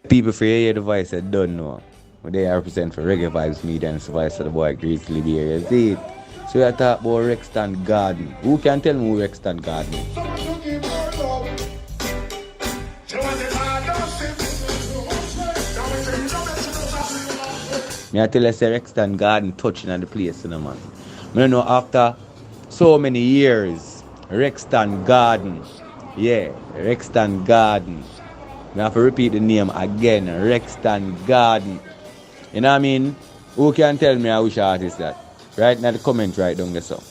People for hear the voice I don't know. But they represent for Reggae Vibes Media and it's the voice of the boy Gryzzly here. You see it? So we talk about Rexton Garden. Who can tell me who Rexton Garden is? Me I tell you say Rexton Garden touching at the place, you know, man. I don't know after so many years, Rexton Garden. Yeah, Rexton Garden. I have to repeat the name again, Rexton Garden. You know what I mean? Who can tell me which artist that? Right in the comment right down there, so.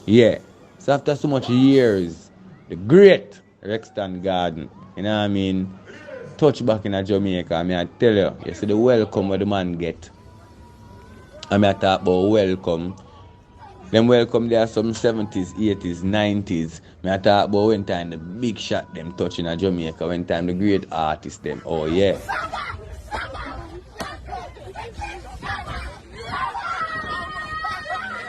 Yeah. So after so much years, the great Rexton Garden, you know what I mean? Touch back in Jamaica, I mean I tell you see the welcome where the man get. I mean I talk about welcome. Them welcome there some 70s, 80s, 90s. I talk about when time the big shot them touching in Jamaica, when time the great artists them. Oh yeah.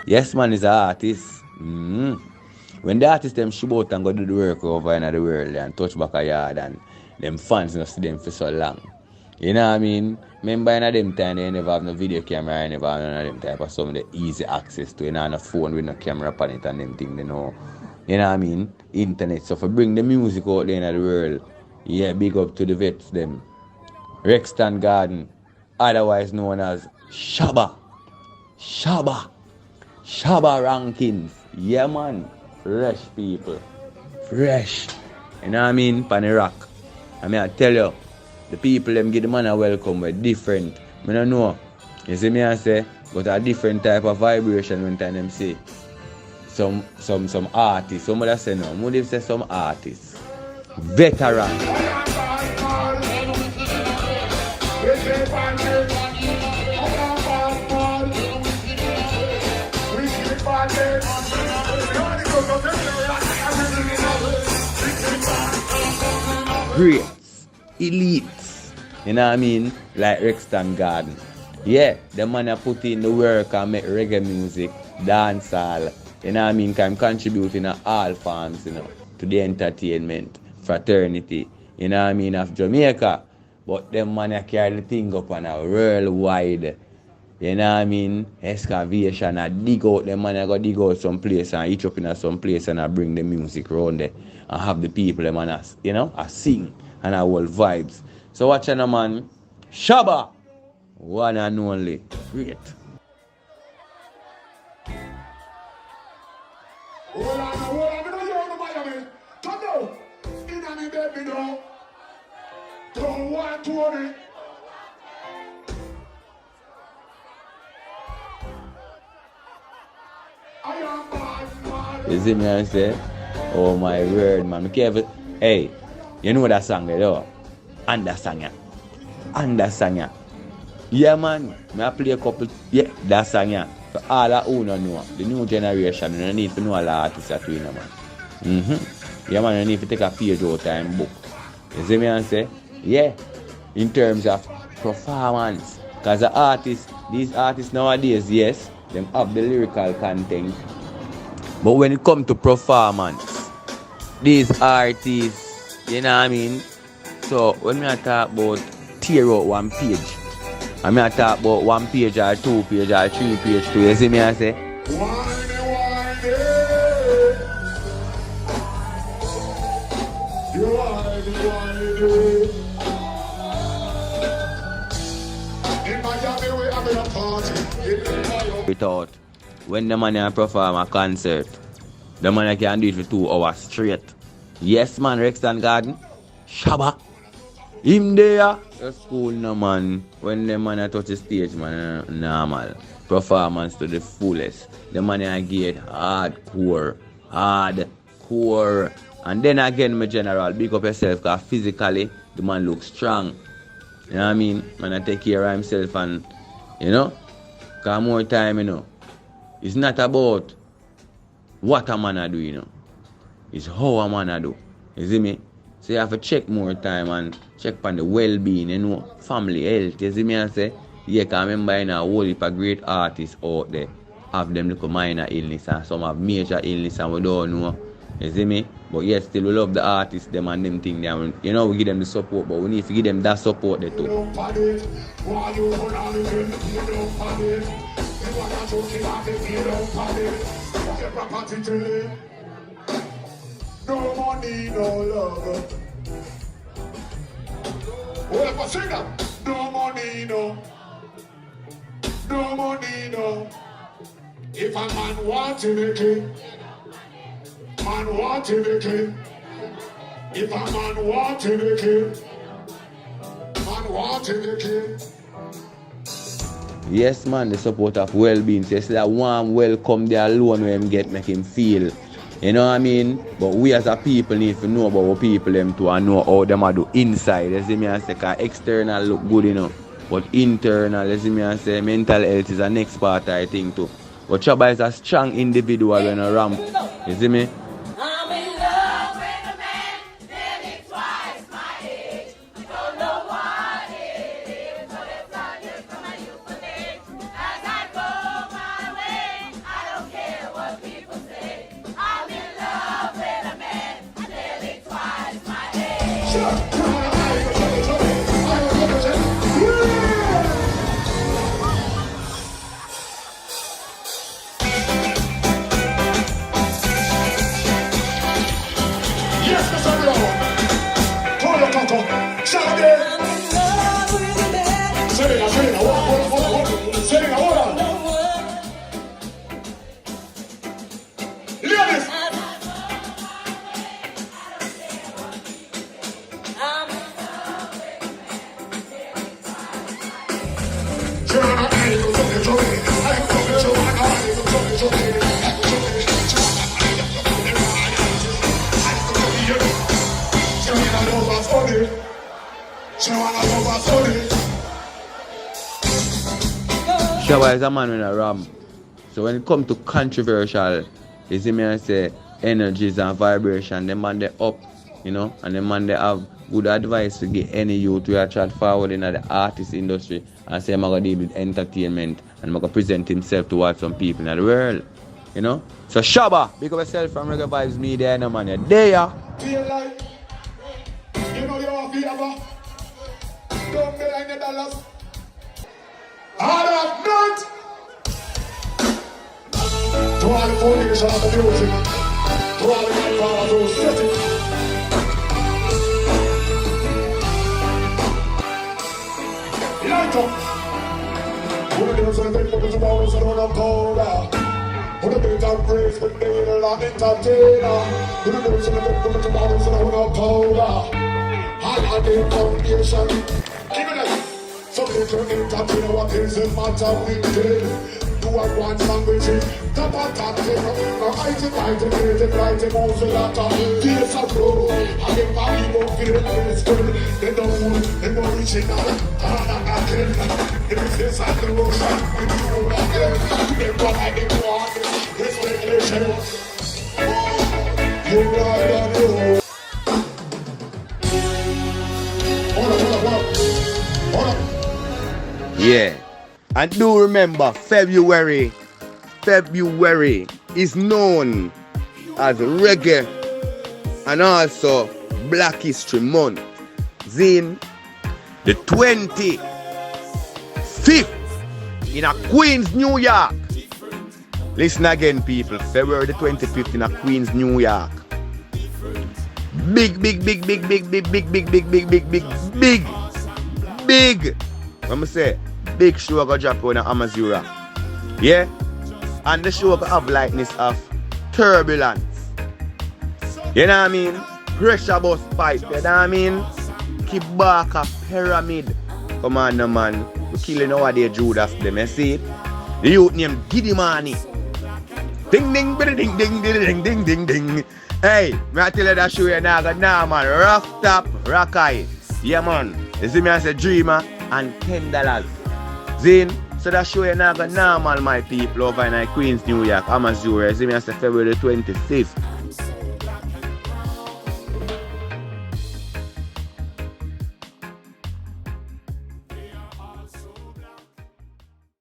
Yes man is an artist. When the artists them shoot out and go do the work over in the world and touch back a yard and them fans not see them for so long. You know what I mean? Remember in them time they never have no video camera, they never have none of them type of some of the easy access to, you know, on a phone with no camera upon it and them thing, they know. You know what I mean? Internet. So for bring the music out there in the world, yeah, big up to the vets them. Rexton Garden, otherwise known as Shabba. Shabba rankings. Yeah man. Fresh people. Fresh. You know what I mean? Pan the rock. I mean I tell you, the people them give the man a welcome but different. I don't know. You see me I say, but a different type of vibration when time them say. Some artists. Some other say no. More say some artists. Veteran. Greats, elites, you know what I mean? Like Rexton Garden. Yeah, the man a put in the work and make reggae music, dancehall, you know what I mean? Can contribute in all forms, you know, to the entertainment, fraternity, you know what I mean, of Jamaica. But them man a carry the thing up on a worldwide, you know what I mean, excavation, and dig out, them man a go dig out some place and each up in some place and I bring the music around there. And have the people them and you know, I sing and I hold vibes. So watch out, man. Shabba, one and only. Great. You see me I say? Oh my word, man. Hey, you know that song there, though? Understand ya. Yeah, man. I play a couple. Yeah, that song, yeah. For all that who don't know, the new generation, you don't need to know all the artists that we know, man. Yeah, man, you need to take a page out and book. You see me I say? Yeah. In terms of performance. Because the artists, these artists nowadays, yes, them have the lyrical content. But when it comes to performance, these artists, you know what I mean? So when I talk about tear out one page, I mean I talk about 1 page or 2 page or 3 page too. You see me I say? Without when the man perform a concert, the man can do it for 2 hours straight. Yes, man, Rexton Garden. Shabba. Him there. That's cool, no, man. When the man touch the stage, man, normal. Performance to the fullest. The man get hardcore. And then again, my general, big up yourself, because physically, the man looks strong. You know what I mean? Man, I take care of himself and, you know, because more time, you know, it's not about what a man do, you know. It's how a man do. You see me? So you have to check more time and check on the well-being, you know, family health. You see me I say? Yeah, because I remember you know, a whole heap of great artists out there have them little minor illness and some have major illness and we don't know. You see me? But yes, still we love the artists, them and them thing there. You know, we give them the support, but we need to give them that support there too. No money, no love. Whoever say that, no money, no. No money, no. If a man want to make it, man want to make it. If a man want to make it, man want to make it. Yes, man, the support of well-being. So it's that warm welcome there alone where him get make him feel. You know what I mean? But we as a people need to know about what people them too and know how them do inside. You see me I say, cause external look good, you know. But internal, you see me I say, mental health is the next part I think too. But Shabba is a strong individual when I ramp. You see me? Shabba is a man with a ramp. So when it comes to controversial, you see me I say energies and vibration, the man they up, you know, and the man they have good advice to get any youth to chat forward in the artist industry and say I'm gonna deal with entertainment and I'm gonna present himself towards some people in the world. You know? So Shabba, big up yourself from Reggae Vibes Media and man, you're there. Feel like you know you are fever. Don't be like the dollars. All of night. To all the foundation of the music. To all the grandfathers who set it. Light up. Who the girls and people to tomorrow so don't have cold. Who the beat and praise with me in a lot entertainer. Who the girls and people to tomorrow so don't have cold. All of the foundation. Give it a so they can entertain what is the matter with them. Do I want language? Top on top, they come in, no I moves a lot of face of flow. I get my ego feeling like it's good. They don't original, I can. If it's like the ocean, we do again. They go like they want this regulation. You ride on the road. Yeah, and do remember February is known as Reggae and also Black History Month. Then the 25th in a Queens, New York. Listen again, people. February the 25th in a Queens, New York. Big. Let me say, big show go drop on Amazura. Yeah? And the show go have likeness of turbulence. You know what I mean? Pressure bus pipe, you know what I mean? Keep back a pyramid. Come on, no man. We killing nowadays Judas them, you see? The youth named Gidimani. Ding ding ding ding ding ding ding ding. Hey, me I tell you that show you now got now man. Rough top, rock eye. Yeah man. You see me I say Dreamer and $10. Zin, so that show you now got normal my people over in Queens, New York, Amazura. You see me I say February 25th.